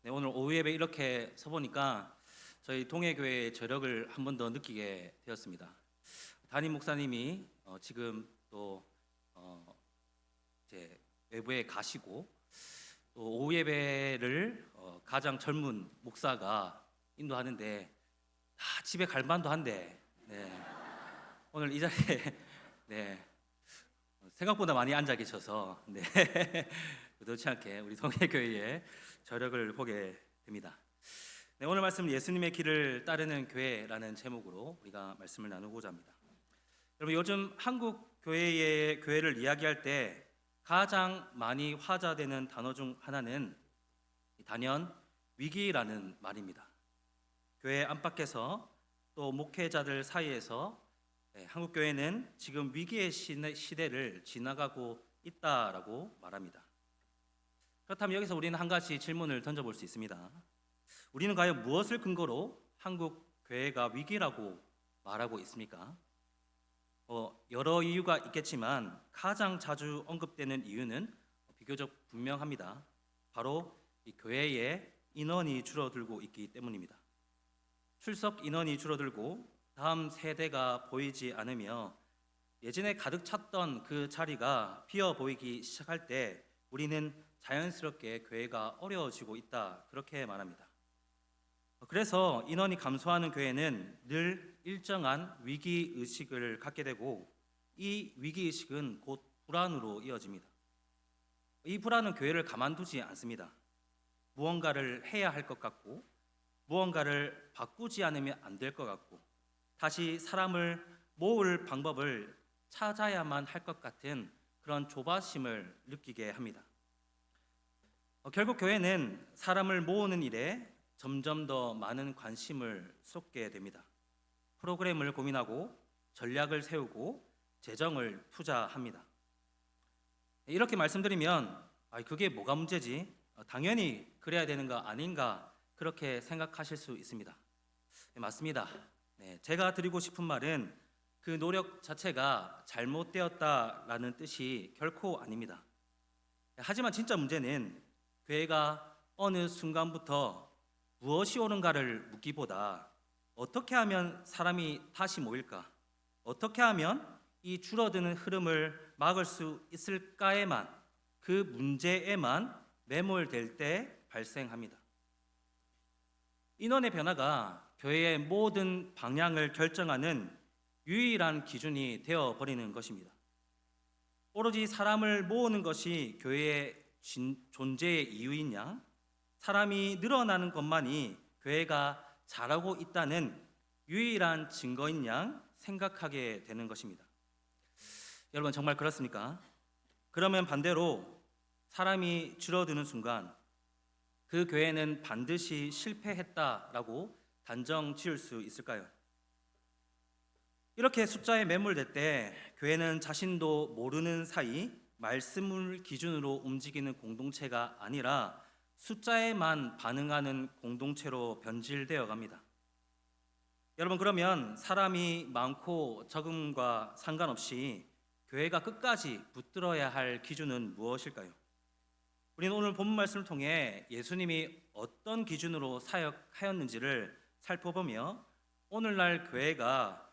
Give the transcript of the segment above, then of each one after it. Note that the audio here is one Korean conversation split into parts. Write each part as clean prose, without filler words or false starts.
네, 오늘 오후 예배 이렇게 서보니까 저희 동해교회의 저력을 한 번 더 느끼게 되었습니다. 담임 목사님이 지금 또 이제 외부에 가시고 또 오후 예배를 가장 젊은 목사가 인도하는데 다 집에 갈 만도 한데 네, 오늘 이 자리에 네, 생각보다 많이 앉아 계셔서 네, 그렇지 않게 우리 동해교회의 저력을 보게 됩니다. 네, 오늘 말씀은 예수님의 길을 따르는 교회라는 제목으로 우리가 말씀을 나누고자 합니다. 여러분, 요즘 한국 교회를 이야기할 때 가장 많이 화제되는 단어 중 하나는 단연 위기라는 말입니다. 교회 안팎에서 또 목회자들 사이에서 한국 교회는 지금 위기의 시대를 지나가고 있다라고 말합니다. 그렇다면 여기서 우리는 한 가지 질문을 던져볼 수 있습니다. 우리는 과연 무엇을 근거로 한국 교회가 위기라고 말하고 있습니까? 여러 이유가 있겠지만 가장 자주 언급되는 이유는 비교적 분명합니다. 바로 이 교회의 인원이 줄어들고 있기 때문입니다. 출석 인원이 줄어들고 다음 세대가 보이지 않으며 예전에 가득 찼던 그 자리가 비어 보이기 시작할 때 우리는 자연스럽게 교회가 어려워지고 있다, 그렇게 말합니다. 그래서 인원이 감소하는 교회는 늘 일정한 위기의식을 갖게 되고 이 위기의식은 곧 불안으로 이어집니다. 이 불안은 교회를 가만두지 않습니다. 무언가를 해야 할 것 같고 무언가를 바꾸지 않으면 안 될 것 같고 다시 사람을 모을 방법을 찾아야만 할 것 같은 그런 조바심을 느끼게 합니다. 결국 교회는 사람을 모으는 일에 점점 더 많은 관심을 쏟게 됩니다. 프로그램을 고민하고 전략을 세우고 재정을 투자합니다. 이렇게 말씀드리면 그게 뭐가 문제지? 당연히 그래야 되는 거 아닌가, 그렇게 생각하실 수 있습니다. 네, 맞습니다. 네, 제가 드리고 싶은 말은 그 노력 자체가 잘못되었다라는 뜻이 결코 아닙니다. 하지만 진짜 문제는 교회가 어느 순간부터 무엇이 옳은가를 묻기보다 어떻게 하면 사람이 다시 모일까? 어떻게 하면 이 줄어드는 흐름을 막을 수 있을까에만, 그 문제에만 매몰될 때 발생합니다. 인원의 변화가 교회의 모든 방향을 결정하는 유일한 기준이 되어버리는 것입니다. 오로지 사람을 모으는 것이 교회의 존재의 이유인 양, 사람이 늘어나는 것만이 교회가 잘하고 있다는 유일한 증거인 양 생각하게 되는 것입니다. 여러분, 정말 그렇습니까? 그러면 반대로 사람이 줄어드는 순간 그 교회는 반드시 실패했다라고 단정 지을 수 있을까요? 이렇게 숫자에 매몰될 때 교회는 자신도 모르는 사이 말씀을 기준으로 움직이는 공동체가 아니라 숫자에만 반응하는 공동체로 변질되어 갑니다. 여러분, 그러면 사람이 많고 적음과 상관없이 교회가 끝까지 붙들어야 할 기준은 무엇일까요? 우리는 오늘 본문 말씀을 통해 예수님이 어떤 기준으로 사역하였는지를 살펴보며 오늘날 교회가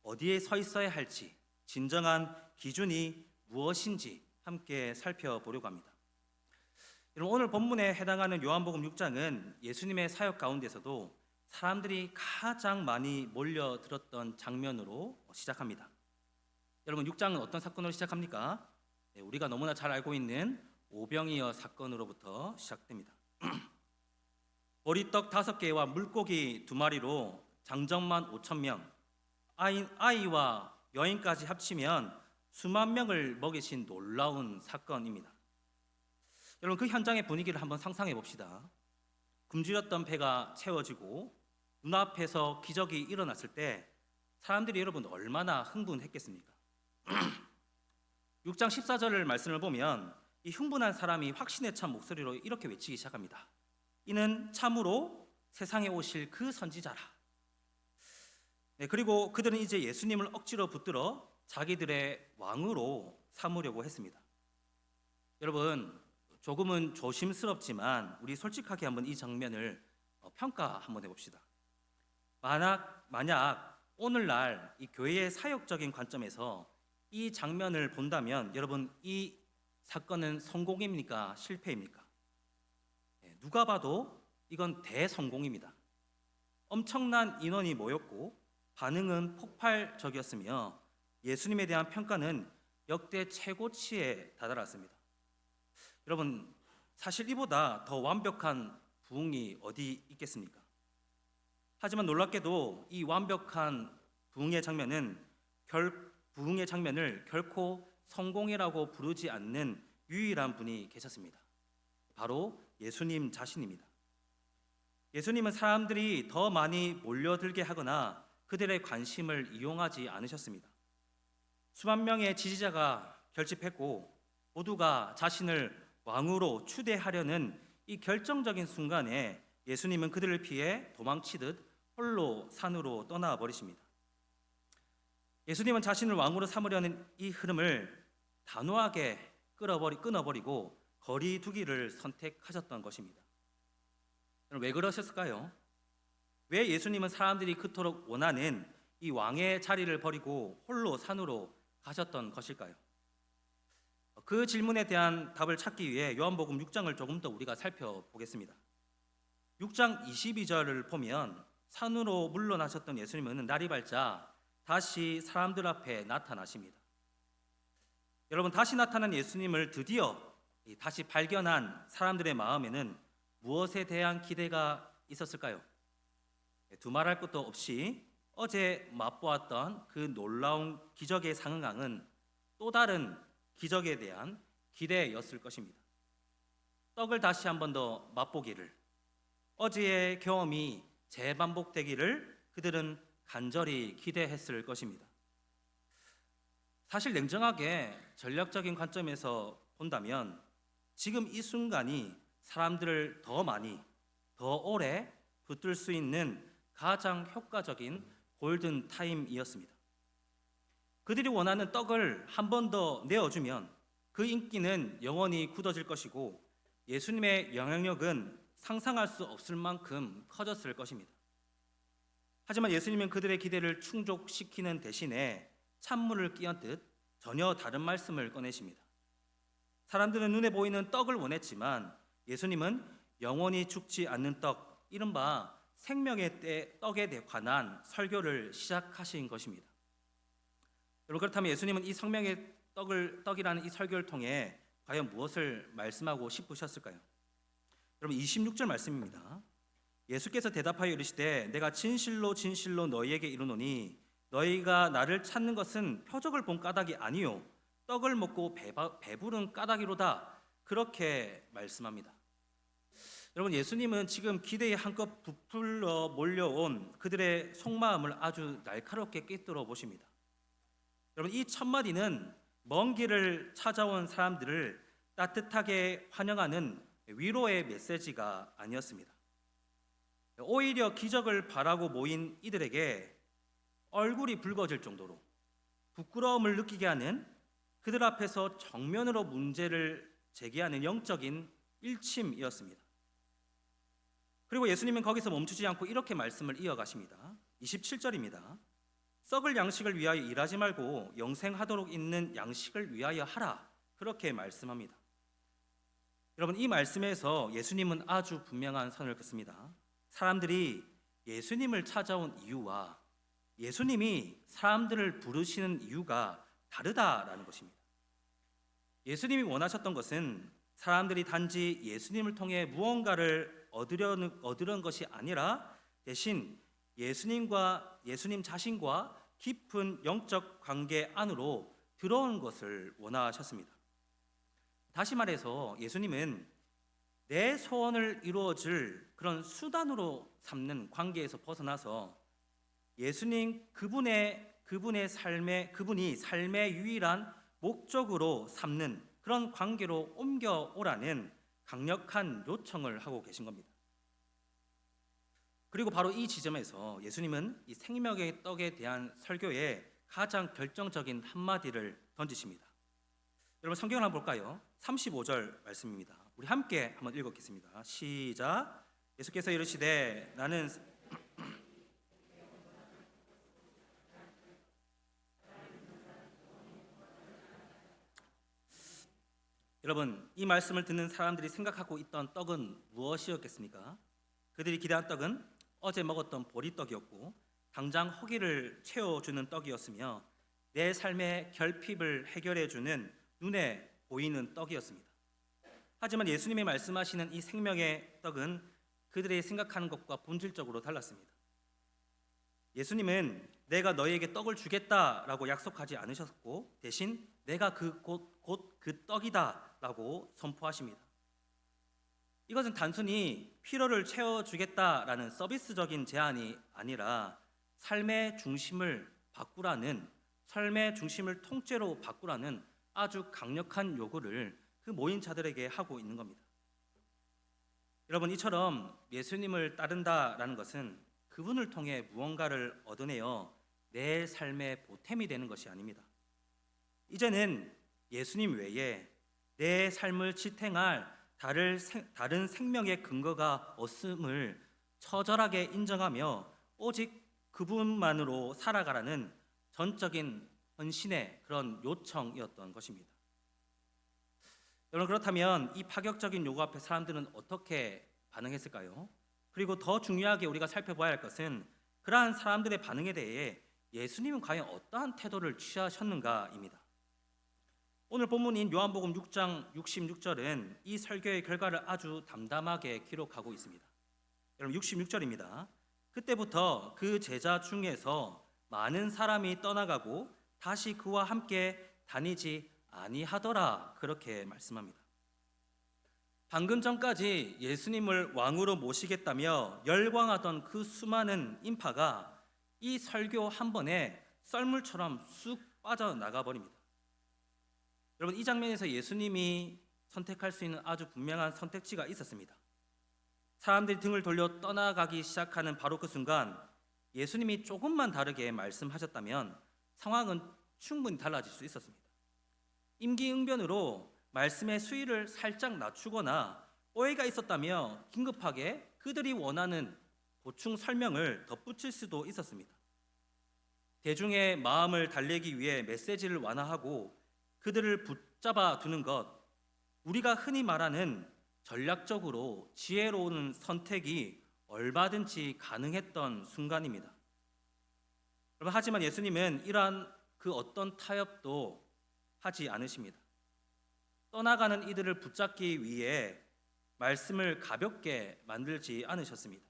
어디에 서 있어야 할지, 진정한 기준이 무엇인지 함께 살펴보려고 합니다. 여러분, 오늘 본문에 해당하는 요한복음 6장은 예수님의 사역 가운데서도 사람들이 가장 많이 몰려들었던 장면으로 시작합니다. 여러분, 6장은 어떤 사건으로 시작합니까? 우리가 너무나 잘 알고 있는 오병이어 사건으로부터 시작됩니다. 보리떡 5개와 물고기 2마리로 장정만 5,000명, 아이와 여인까지 합치면 수만 명을 먹이신 놀라운 사건입니다. 여러분, 그 현장의 분위기를 한번 상상해 봅시다. 굶주렸던 배가 채워지고 눈앞에서 기적이 일어났을 때 사람들이 여러분 얼마나 흥분했겠습니까? 6장 14절을 말씀을 보면 이 흥분한 사람이 확신에 찬 목소리로 이렇게 외치기 시작합니다. 이는 참으로 세상에 오실 그 선지자라. 그리고 그들은 이제 예수님을 억지로 붙들어 자기들의 왕으로 삼으려고 했습니다. 여러분, 조금은 조심스럽지만 우리 솔직하게 한번 이 장면을 평가 한번 해봅시다. 만약 오늘날 이 교회의 사역적인 관점에서 이 장면을 본다면 여러분 이 사건은 성공입니까? 실패입니까? 누가 봐도 이건 대성공입니다. 엄청난 인원이 모였고 반응은 폭발적이었으며 예수님에 대한 평가는 역대 최고치에 다다랐습니다. 여러분 사실 이보다 더 완벽한 부흥이 어디 있겠습니까? 하지만 놀랍게도 이 완벽한 부흥의 장면을 결코 성공이라고 부르지 않는 유일한 분이 계셨습니다. 바로 예수님 자신입니다. 예수님은 사람들이 더 많이 몰려들게 하거나 그들의 관심을 이용하지 않으셨습니다. 수만 명의 지지자가 결집했고 모두가 자신을 왕으로 추대하려는 이 결정적인 순간에 예수님은 그들을 피해 도망치듯 홀로 산으로 떠나버리십니다. 예수님은 자신을 왕으로 삼으려는 이 흐름을 단호하게 끊어버리고 거리 두기를 선택하셨던 것입니다. 왜 그러셨을까요? 왜 예수님은 사람들이 그토록 원하는 이 왕의 자리를 버리고 홀로 산으로 가셨던 것일까요? 그 질문에 대한 답을 찾기 위해 요한복음 6장을 조금 더 우리가 살펴보겠습니다. 6장 22절을 보면 산으로 물러나셨던 예수님은 날이 밝자 다시 사람들 앞에 나타나십니다. 여러분 다시 나타난 예수님을 드디어 다시 발견한 사람들의 마음에는 무엇에 대한 기대가 있었을까요? 두말할 것도 없이 어제 맛보았던 그 놀라운 기적의 상응하는 또 다른 기적에 대한 기대였을 것입니다. 떡을 다시 한 번 더 맛보기를, 어제의 경험이 재반복되기를 그들은 간절히 기대했을 것입니다. 사실 냉정하게 전략적인 관점에서 본다면 지금 이 순간이 사람들을 더 많이, 더 오래 붙들 수 있는 가장 효과적인 골든 타임이었습니다. 그들이 원하는 떡을 한 번 더 내어주면 그 인기는 영원히 굳어질 것이고 예수님의 영향력은 상상할 수 없을 만큼 커졌을 것입니다. 하지만 예수님은 그들의 기대를 충족시키는 대신에 찬물을 끼얹듯 전혀 다른 말씀을 꺼내십니다. 사람들은 눈에 보이는 떡을 원했지만 예수님은 영원히 죽지 않는 떡, 이른바 생명의 떡에 관한 설교를 시작하신 것입니다. 여러분 그렇다면 예수님은 이 생명의 떡이라는 이 설교를 통해 과연 무엇을 말씀하고 싶으셨을까요? 여러분 26절 말씀입니다. 예수께서 대답하여 이르시되 내가 진실로 진실로 너희에게 이르노니 너희가 나를 찾는 것은 표적을 본 까닭이 아니요 떡을 먹고 배부른 까닭이로다. 그렇게 말씀합니다. 여러분 예수님은 지금 기대에 한껏 부풀어 몰려온 그들의 속마음을 아주 날카롭게 꿰뚫어 보십니다. 여러분 이 첫 마디는 먼 길을 찾아온 사람들을 따뜻하게 환영하는 위로의 메시지가 아니었습니다. 오히려 기적을 바라고 모인 이들에게 얼굴이 붉어질 정도로 부끄러움을 느끼게 하는, 그들 앞에서 정면으로 문제를 제기하는 영적인 일침이었습니다. 그리고 예수님은 거기서 멈추지 않고 이렇게 말씀을 이어가십니다. 27절입니다. 썩을 양식을 위하여 일하지 말고 영생하도록 있는 양식을 위하여 하라. 그렇게 말씀합니다. 여러분 이 말씀에서 예수님은 아주 분명한 선을 긋습니다. 사람들이 예수님을 찾아온 이유와 예수님이 사람들을 부르시는 이유가 다르다라는 것입니다. 예수님이 원하셨던 것은 사람들이 단지 예수님을 통해 무언가를 얻으려는 것이 아니라 대신 예수님 자신과 깊은 영적 관계 안으로 들어오는 것을 원하셨습니다. 다시 말해서 예수님은 내 소원을 이루어줄 그런 수단으로 삼는 관계에서 벗어나서 그분이 삶의 유일한 목적으로 삼는 그런 관계로 옮겨오라는 강력한 요청을 하고 계신 겁니다. 그리고 바로 이 지점에서 예수님은 이 생명의 떡에 대한 설교에 가장 결정적인 한마디를 던지십니다. 여러분 성경을 한번 볼까요? 35절 말씀입니다. 우리 함께 한번 읽어보겠습니다. 시작. 예수께서 이르시되 나는 여러분, 이 말씀을 듣는 사람들이 생각하고 있던 떡은 무엇이었겠습니까? 그들이 기대한 떡은 어제 먹었던 보리떡이었고 당장 허기를 채워주는 떡이었으며 내 삶의 결핍을 해결해주는 눈에 보이는 떡이었습니다. 하지만 예수님이 말씀하시는 이 생명의 떡은 그들이 생각하는 것과 본질적으로 달랐습니다. 예수님은 내가 너희에게 떡을 주겠다라고 약속하지 않으셨고 대신 내가 곧 그 떡이다 라고 선포하십니다. 이것은 단순히 필요를 채워주겠다라는 서비스적인 제안이 아니라 삶의 중심을 바꾸라는, 삶의 중심을 통째로 바꾸라는 아주 강력한 요구를 그 모인 자들에게 하고 있는 겁니다. 여러분, 이처럼 예수님을 따른다라는 것은 그분을 통해 무언가를 얻어내어 내 삶의 보탬이 되는 것이 아닙니다. 이제는 예수님 외에 내 삶을 지탱할 다른 생명의 근거가 없음을 처절하게 인정하며 오직 그분만으로 살아가라는 전적인 헌신의 그런 요청이었던 것입니다. 여러분, 그렇다면 이 파격적인 요구 앞에 사람들은 어떻게 반응했을까요? 그리고 더 중요하게 우리가 살펴봐야 할 것은 그러한 사람들의 반응에 대해 예수님은 과연 어떠한 태도를 취하셨는가입니다. 오늘 본문인 요한복음 6장 66절은 이 설교의 결과를 아주 담담하게 기록하고 있습니다. 여러분, 66절입니다. 그때부터 그 제자 중에서 많은 사람이 떠나가고 다시 그와 함께 다니지 아니하더라, 그렇게 말씀합니다. 방금 전까지 예수님을 왕으로 모시겠다며 열광하던 그 수많은 인파가 이 설교 한 번에 썰물처럼 쑥 빠져나가 버립니다. 여러분, 이 장면에서 예수님이 선택할 수 있는 아주 분명한 선택지가 있었습니다. 사람들이 등을 돌려 떠나가기 시작하는 바로 그 순간 예수님이 조금만 다르게 말씀하셨다면 상황은 충분히 달라질 수 있었습니다. 임기응변으로 말씀의 수위를 살짝 낮추거나 오해가 있었다며 긴급하게 그들이 원하는 보충 설명을 덧붙일 수도 있었습니다. 대중의 마음을 달래기 위해 메시지를 완화하고 그들을 붙잡아 두는 것, 우리가 흔히 말하는 전략적으로 지혜로운 선택이 얼마든지 가능했던 순간입니다. 여러분, 하지만 예수님은 이러한 그 어떤 타협도 하지 않으십니다. 떠나가는 이들을 붙잡기 위해 말씀을 가볍게 만들지 않으셨습니다.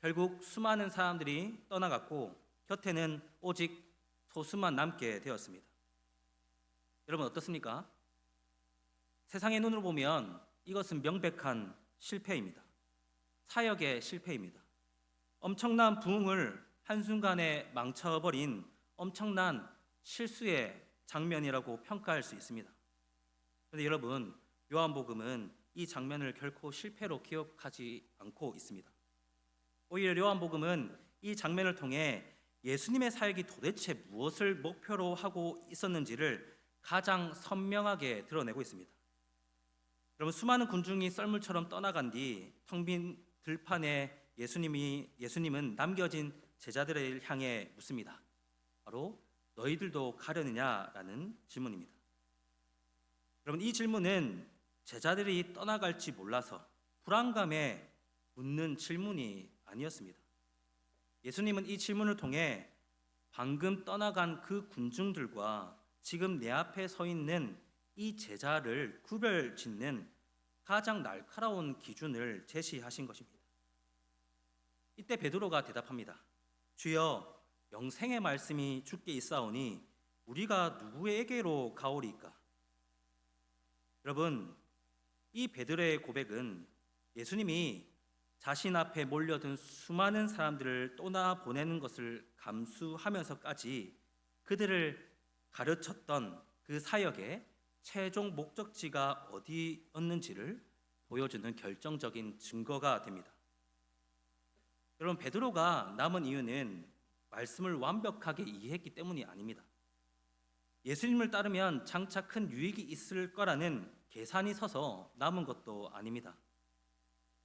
결국 수많은 사람들이 떠나갔고 곁에는 오직 소수만 남게 되었습니다. 여러분, 어떻습니까? 세상의 눈으로 보면 이것은 명백한 실패입니다. 사역의 실패입니다. 엄청난 부흥을 한순간에 망쳐버린 엄청난 실수의 장면이라고 평가할 수 있습니다. 그런데 여러분, 요한복음은 이 장면을 결코 실패로 기억하지 않고 있습니다. 오히려 요한복음은 이 장면을 통해 예수님의 사역이 도대체 무엇을 목표로 하고 있었는지를 가장 선명하게 드러내고 있습니다. 여러분, 수많은 군중이 썰물처럼 떠나간 뒤 텅 빈 들판에 예수님은 남겨진 제자들을 향해 묻습니다. 바로 너희들도 가려느냐라는 질문입니다. 여러분, 이 질문은 제자들이 떠나갈지 몰라서 불안감에 묻는 질문이 아니었습니다. 예수님은 이 질문을 통해 방금 떠나간 그 군중들과 지금 내 앞에 서 있는 이 제자를 구별짓는 가장 날카로운 기준을 제시하신 것입니다. 이때 베드로가 대답합니다. 주여, 영생의 말씀이 주께 있사오니 우리가 누구에게로 가오리이까? 여러분, 이 베드로의 고백은 예수님이 자신 앞에 몰려든 수많은 사람들을 떠나보내는 것을 감수하면서까지 그들을 가르쳤던 그 사역의 최종 목적지가 어디였는지를 보여주는 결정적인 증거가 됩니다. 여러분, 베드로가 남은 이유는 말씀을 완벽하게 이해했기 때문이 아닙니다. 예수님을 따르면 장차 큰 유익이 있을 거라는 계산이 서서 남은 것도 아닙니다.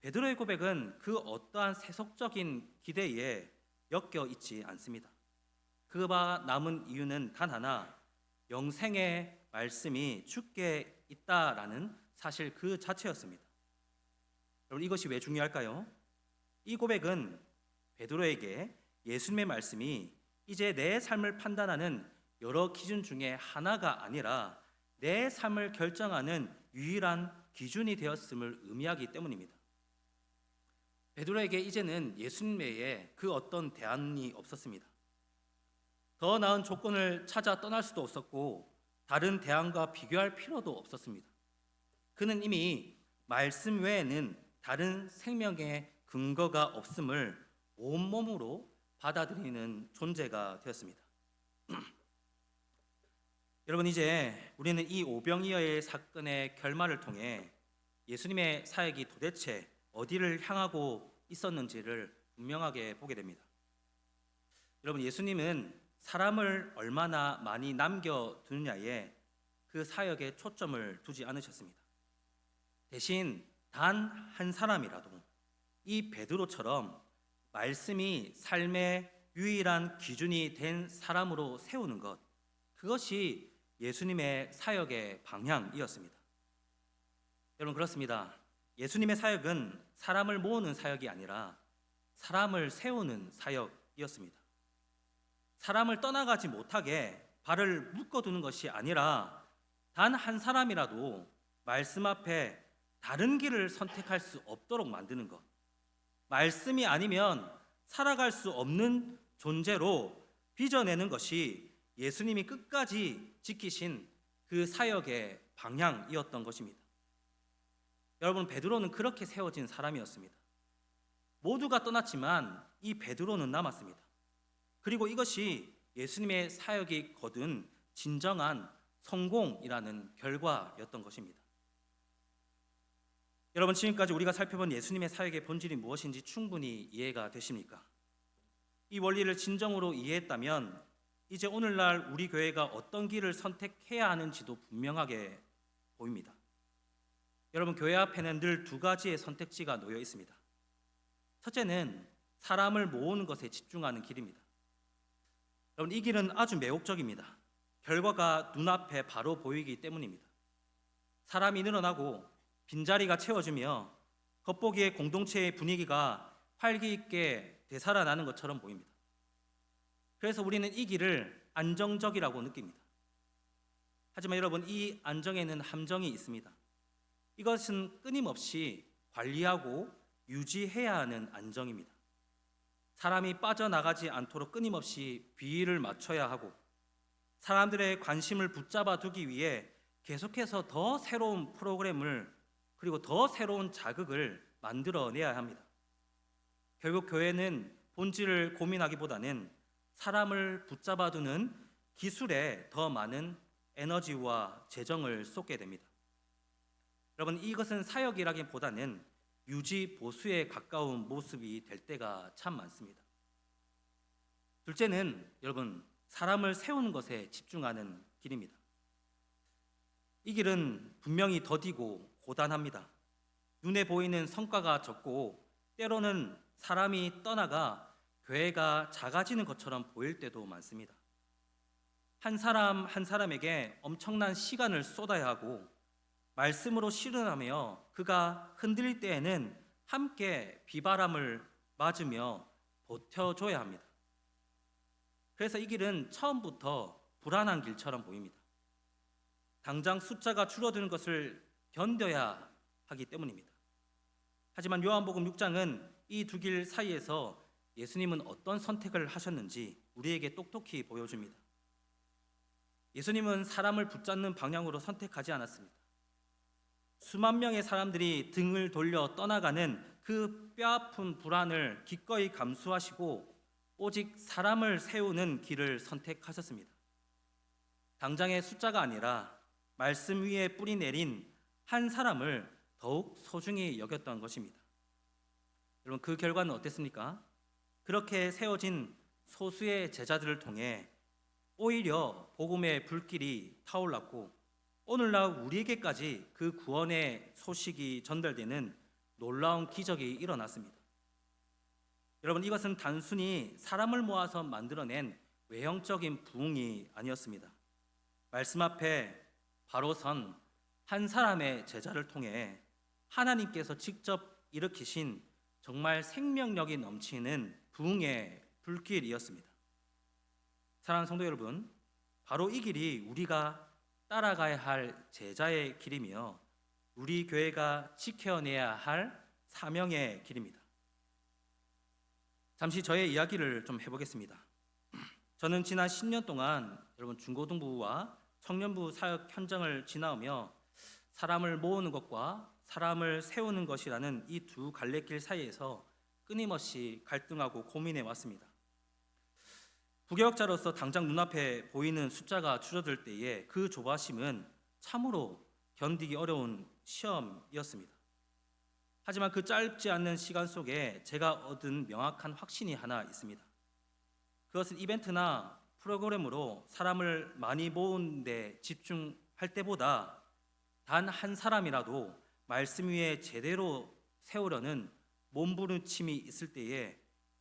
베드로의 고백은 그 어떠한 세속적인 기대에 엮여 있지 않습니다. 그가 남은 이유는 단 하나, 영생의 말씀이 주께 있다라는 사실 그 자체였습니다. 여러분, 이것이 왜 중요할까요? 이 고백은 베드로에게 예수님의 말씀이 이제 내 삶을 판단하는 여러 기준 중에 하나가 아니라 내 삶을 결정하는 유일한 기준이 되었음을 의미하기 때문입니다. 베드로에게 이제는 예수님 외에 그 어떤 대안이 없었습니다. 더 나은 조건을 찾아 떠날 수도 없었고 다른 대안과 비교할 필요도 없었습니다. 그는 이미 말씀 외에는 다른 생명의 근거가 없음을 온몸으로 받아들이는 존재가 되었습니다. 여러분, 이제 우리는 이 오병이어의 사건의 결말을 통해 예수님의 사역이 도대체 어디를 향하고 있었는지를 분명하게 보게 됩니다. 여러분, 예수님은 사람을 얼마나 많이 남겨두느냐에 그 사역에 초점을 두지 않으셨습니다. 대신 단 한 사람이라도 이 베드로처럼 말씀이 삶의 유일한 기준이 된 사람으로 세우는 것, 그것이 예수님의 사역의 방향이었습니다. 여러분, 그렇습니다. 예수님의 사역은 사람을 모으는 사역이 아니라 사람을 세우는 사역이었습니다. 사람을 떠나가지 못하게 발을 묶어두는 것이 아니라 단 한 사람이라도 말씀 앞에 다른 길을 선택할 수 없도록 만드는 것, 말씀이 아니면 살아갈 수 없는 존재로 빚어내는 것이 예수님이 끝까지 지키신 그 사역의 방향이었던 것입니다. 여러분, 베드로는 그렇게 세워진 사람이었습니다. 모두가 떠났지만 이 베드로는 남았습니다. 그리고 이것이 예수님의 사역이 거둔 진정한 성공이라는 결과였던 것입니다. 여러분, 지금까지 우리가 살펴본 예수님의 사역의 본질이 무엇인지 충분히 이해가 되십니까? 이 원리를 진정으로 이해했다면 이제 오늘날 우리 교회가 어떤 길을 선택해야 하는지도 분명하게 보입니다. 여러분, 교회 앞에는 늘 두 가지의 선택지가 놓여 있습니다. 첫째는 사람을 모으는 것에 집중하는 길입니다. 여러분, 이 길은 아주 매혹적입니다. 결과가 눈앞에 바로 보이기 때문입니다. 사람이 늘어나고 빈자리가 채워지며 겉보기에 공동체의 분위기가 활기 있게 되살아나는 것처럼 보입니다. 그래서 우리는 이 길을 안정적이라고 느낍니다. 하지만 여러분, 이 안정에는 함정이 있습니다. 이것은 끊임없이 관리하고 유지해야 하는 안정입니다. 사람이 빠져나가지 않도록 끊임없이 비위를 맞춰야 하고 사람들의 관심을 붙잡아 두기 위해 계속해서 더 새로운 프로그램을 그리고 더 새로운 자극을 만들어내야 합니다. 결국 교회는 본질을 고민하기보다는 사람을 붙잡아 두는 기술에 더 많은 에너지와 재정을 쏟게 됩니다. 여러분, 이것은 사역이라기보다는 유지 보수에 가까운 모습이 될 때가 참 많습니다. 둘째는 여러분, 사람을 세우는 것에 집중하는 길입니다. 이 길은 분명히 더디고 고단합니다. 눈에 보이는 성과가 적고 때로는 사람이 떠나가 교회가 작아지는 것처럼 보일 때도 많습니다. 한 사람 한 사람에게 엄청난 시간을 쏟아야 하고 말씀으로 실현하며 그가 흔들릴 때에는 함께 비바람을 맞으며 버텨줘야 합니다. 그래서 이 길은 처음부터 불안한 길처럼 보입니다. 당장 숫자가 줄어드는 것을 견뎌야 하기 때문입니다. 하지만 요한복음 6장은 이 두 길 사이에서 예수님은 어떤 선택을 하셨는지 우리에게 똑똑히 보여줍니다. 예수님은 사람을 붙잡는 방향으로 선택하지 않았습니다. 수만 명의 사람들이 등을 돌려 떠나가는 그 뼈아픈 불안을 기꺼이 감수하시고 오직 사람을 세우는 길을 선택하셨습니다. 당장의 숫자가 아니라 말씀 위에 뿌리 내린 한 사람을 더욱 소중히 여겼던 것입니다. 여러분, 그 결과는 어땠습니까? 그렇게 세워진 소수의 제자들을 통해 오히려 복음의 불길이 타올랐고 오늘날 우리에게까지 그 구원의 소식이 전달되는 놀라운 기적이 일어났습니다. 여러분, 이것은 단순히 사람을 모아서 만들어낸 외형적인 부흥이 아니었습니다. 말씀 앞에 바로 선 한 사람의 제자를 통해 하나님께서 직접 일으키신 정말 생명력이 넘치는 부흥의 불길이었습니다. 사랑하는 성도 여러분, 바로 이 길이 우리가 따라가야 할 제자의 길이며 우리 교회가 지켜내야 할 사명의 길입니다. 잠시 저의 이야기를 좀 해보겠습니다. 저는 지난 10년 동안 여러분 중고등부와 청년부 사역 현장을 지나오며 사람을 모으는 것과 사람을 세우는 것이라는 이 두 갈래길 사이에서 끊임없이 갈등하고 고민해 왔습니다. 부교역자로서 당장 눈앞에 보이는 숫자가 줄어들 때에 그 조바심은 참으로 견디기 어려운 시험이었습니다. 하지만 그 짧지 않은 시간 속에 제가 얻은 명확한 확신이 하나 있습니다. 그것은 이벤트나 프로그램으로 사람을 많이 모으는 데 집중할 때보다 단 한 사람이라도 말씀 위에 제대로 세우려는 몸부림침이 있을 때에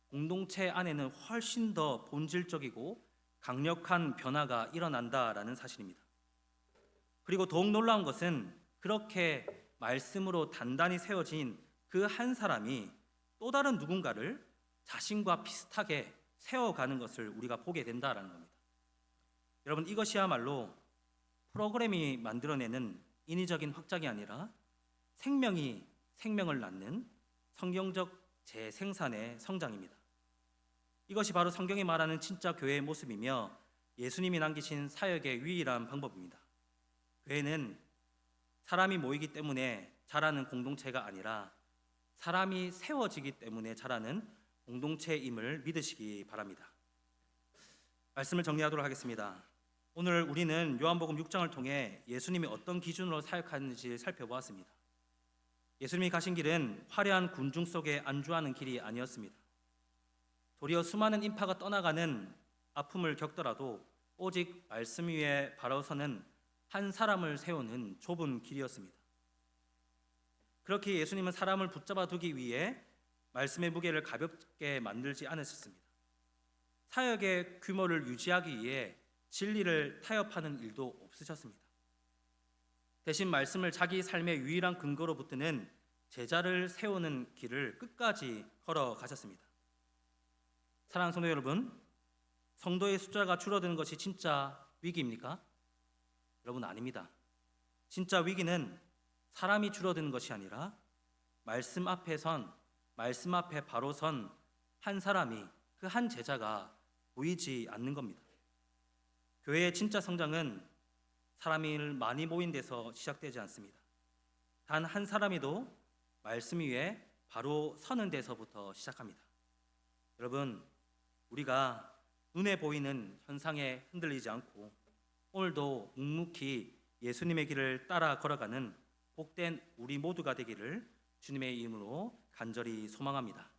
공동체 안에는 훨씬 더 본질적이고 강력한 변화가 일어난다라는 사실입니다. 그리고 더욱 놀라운 것은 그렇게 말씀으로 단단히 세워진 그 한 사람이 또 다른 누군가를 자신과 비슷하게 세워가는 것을 우리가 보게 된다라는 겁니다. 여러분, 이것이야말로 프로그램이 만들어내는 인위적인 확장이 아니라 생명이 생명을 낳는 성경적 재생산의 성장입니다. 이것이 바로 성경이 말하는 진짜 교회의 모습이며 예수님이 남기신 사역의 유일한 방법입니다. 교회는 사람이 모이기 때문에 자라는 공동체가 아니라 사람이 세워지기 때문에 자라는 공동체임을 믿으시기 바랍니다. 말씀을 정리하도록 하겠습니다. 오늘 우리는 요한복음 6장을 통해 예수님이 어떤 기준으로 사역하는지 살펴보았습니다. 예수님이 가신 길은 화려한 군중 속에 안주하는 길이 아니었습니다. 도리어 수많은 인파가 떠나가는 아픔을 겪더라도 오직 말씀 위에 바로 서는 한 사람을 세우는 좁은 길이었습니다. 그렇게 예수님은 사람을 붙잡아 두기 위해 말씀의 무게를 가볍게 만들지 않으셨습니다. 사역의 규모를 유지하기 위해 진리를 타협하는 일도 없으셨습니다. 대신 말씀을 자기 삶의 유일한 근거로 붙드는 제자를 세우는 길을 끝까지 걸어가셨습니다. 사랑하는 성도 여러분, 성도의 숫자가 줄어드는 것이 진짜 위기입니까? 여러분, 아닙니다. 진짜 위기는 사람이 줄어드는 것이 아니라 말씀 앞에 바로 선 한 사람이, 그 한 제자가 보이지 않는 겁니다. 교회의 진짜 성장은 사람이 많이 모인 데서 시작되지 않습니다. 단 한 사람이도 말씀 위에 바로 서는 데서부터 시작합니다. 여러분, 우리가 눈에 보이는 현상에 흔들리지 않고 오늘도 묵묵히 예수님의 길을 따라 걸어가는 복된 우리 모두가 되기를 주님의 이름으로 간절히 소망합니다.